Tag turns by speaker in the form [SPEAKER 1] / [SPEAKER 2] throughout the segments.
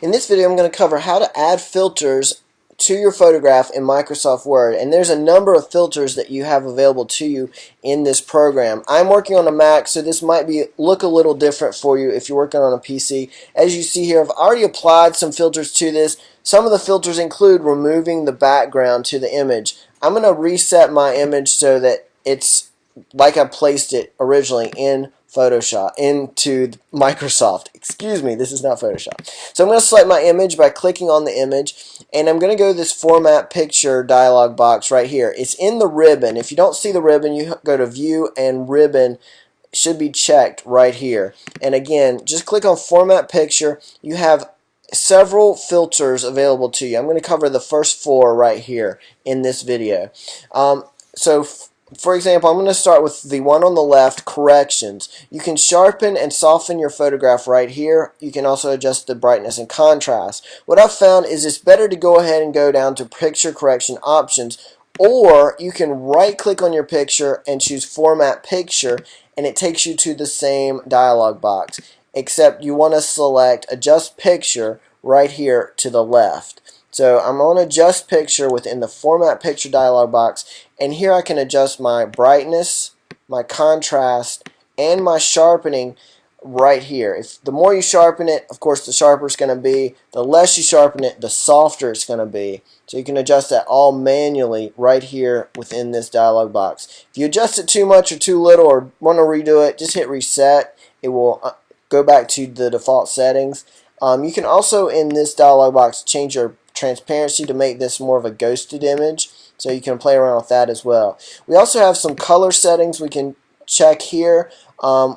[SPEAKER 1] In this video I'm going to cover how to add filters to your photograph in Microsoft Word, and there's a number of filters that you have available to you in this program. I'm working on a Mac, so this might look a little different for you if you're working on a PC. As you see here, I've already applied some filters to this. Some of the filters include removing the background to the image. I'm going to reset my image so that it's like I placed it originally in Photoshop, into Microsoft. Excuse me, this is not Photoshop. So I'm going to select my image by clicking on the image, and I'm going to go to this Format Picture dialog box right here. It's in the ribbon. If you don't see the ribbon, you go to View, and Ribbon should be checked right here. And again, just click on Format Picture. You have several filters available to you. I'm going to cover the first 4 right here in this video. For example, I'm going to start with the one on the left, corrections. You can sharpen and soften your photograph right here. You can also adjust the brightness and contrast. What I've found is it's better to go ahead and go down to picture correction options, or you can right click on your picture and choose Format Picture, and it takes you to the same dialog box, except you want to select Adjust Picture right here to the left. So I'm on Adjust Picture within the Format Picture dialog box, and here I can adjust my brightness, my contrast, and my sharpening right here. The more you sharpen it, of course, the sharper it's going to be. The less you sharpen it, the softer it's going to be. So you can adjust that all manually right here within this dialog box. If you adjust it too much or too little or want to redo it, just hit Reset. It will go back to the default settings. You can also, in this dialog box, change your transparency to make this more of a ghosted image, so you can play around with that as well. We also have some color settings we can check here.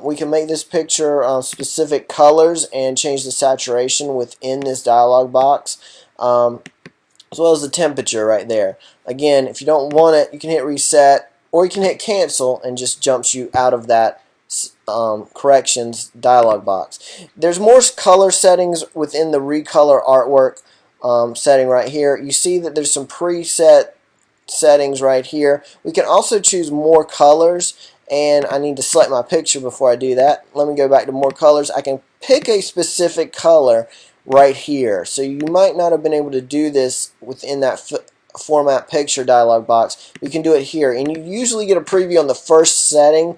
[SPEAKER 1] We can make this picture specific colors and change the saturation within this dialog box, as well as the temperature right there. Again, if you don't want it, you can hit Reset, or you can hit Cancel, and just jumps you out of that corrections dialog box. There's more color settings within the recolor artwork setting right here. You see that there's some preset settings right here. We can also choose more colors, and I need to select my picture before I do that. Let me go back to more colors. I can pick a specific color right here. So you might not have been able to do this within that Format Picture dialog box. You can do it here, and you usually get a preview on the first setting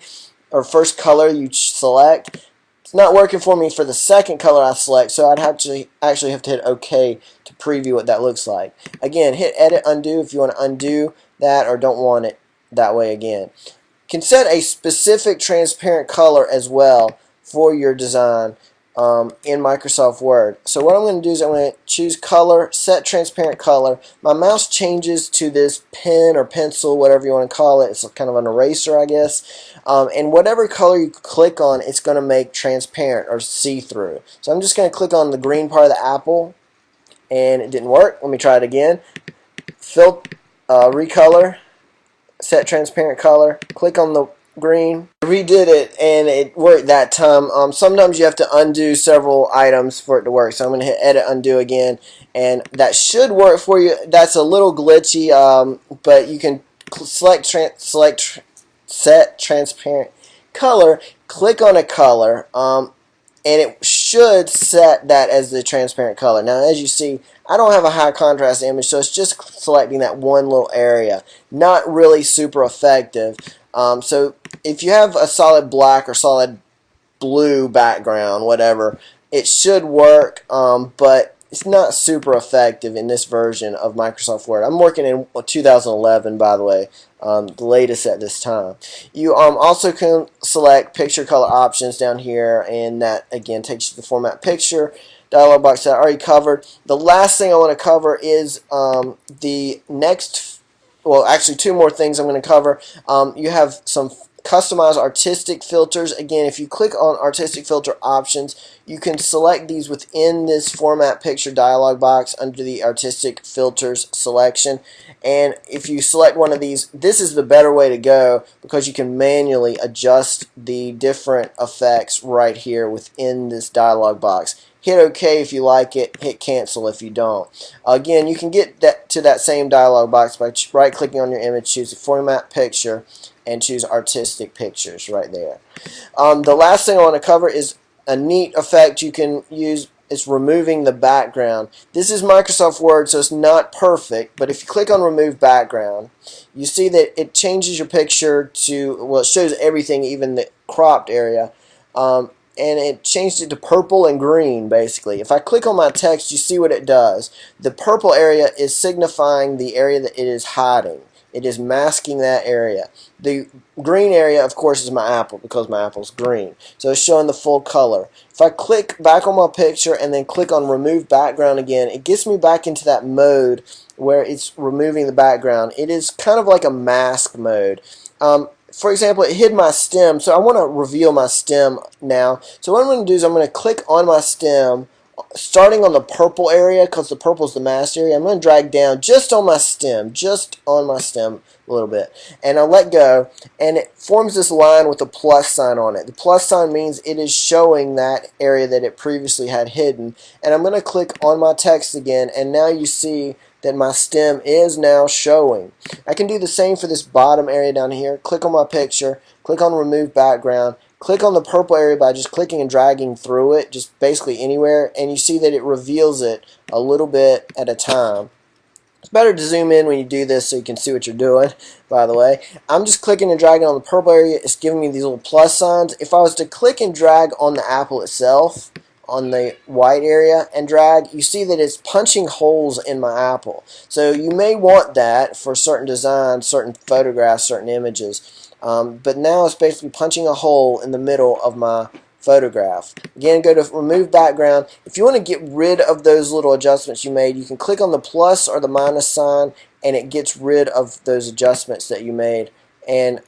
[SPEAKER 1] or first color you select. It's not working for me for the second color I select, so I'd actually have to hit OK to preview what that looks like. Again, hit Edit Undo if you want to undo that or don't want it that way again. You can set a specific transparent color as well for your design in Microsoft Word. So what I'm going to do is I'm going to choose Color, Set Transparent Color. My mouse changes to this pen or pencil, whatever you want to call it. It's kind of an eraser, I guess. And whatever color you click on, it's going to make transparent or see-through. So I'm just going to click on the green part of the apple, and it didn't work. Let me try it again. Recolor, Set Transparent Color. Click on the green. I redid it, and it worked that time. Sometimes you have to undo several items for it to work, so I'm going to hit Edit Undo again, and that should work for you. That's a little glitchy, but you can select Set Transparent Color, click on a color, and it should set that as the transparent color. Now, as you see, I don't have a high contrast image, so it's just selecting that one little area. Not really super effective. So if you have a solid black or solid blue background, whatever, it should work, but it's not super effective in this version of Microsoft Word. I'm working in 2011, by the way, the latest at this time. You also can select picture color options down here, and that again takes you to the Format Picture dialog box that I already covered. The last thing I want to cover is the next, well, actually 2 more things I'm going to cover. You have some customize artistic filters. Again, if you click on artistic filter options, you can select these within this Format Picture dialog box under the artistic filters selection. And if you select one of these, this is the better way to go, because you can manually adjust the different effects right here within this dialog box. Hit OK if you like it, hit Cancel if you don't. Again, you can get to that same dialog box by right clicking on your image, choose the Format Picture, and choose Artistic Pictures right there. The last thing I want to cover is a neat effect you can use it's removing the background. This is Microsoft Word, so it's not perfect, but if you click on remove background, you see that it changes your picture to, well, it shows everything, even the cropped area, and it changed it to purple and green basically. If I click on my text, you see what it does. The purple area is signifying the area that it is hiding. It is masking that area. The green area, of course, is my apple because my apple's green. So it's showing the full color. If I click back on my picture and then click on remove background again, it gets me back into that mode where it's removing the background. It is kind of like a mask mode. For example, it hid my stem, so I want to reveal my stem now. So what I'm going to do is I'm going to click on my stem, starting on the purple area, because the purple is the mask area. I'm going to drag down just on my stem a little bit, and I'll let go, and it forms this line with a plus sign on it. The plus sign means it is showing that area that it previously had hidden, and I'm going to click on my text again, and now you see that my stem is now showing. I can do the same for this bottom area down here. Click on my picture, click on remove background, click on the purple area by just clicking and dragging through it, just basically anywhere, and you see that it reveals it a little bit at a time. It's better to zoom in when you do this so you can see what you're doing, by the way. I'm just clicking and dragging on the purple area. It's giving me these little plus signs. If I was to click and drag on the apple itself, on the white area, and drag, you see that it's punching holes in my apple. So you may want that for certain designs, certain photographs, certain images. But now it's basically punching a hole in the middle of my photograph. Again, go to remove background. If you want to get rid of those little adjustments you made, you can click on the plus or the minus sign, and it gets rid of those adjustments that you made, and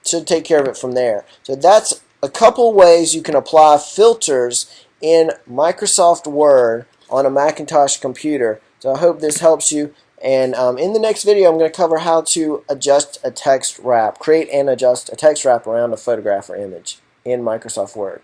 [SPEAKER 1] should take care of it from there. So that's a couple ways you can apply filters in Microsoft Word on a Macintosh computer. So I hope this helps you, and in the next video I'm going to cover how to adjust a text wrap, create and adjust a text wrap around a photograph or image in Microsoft Word.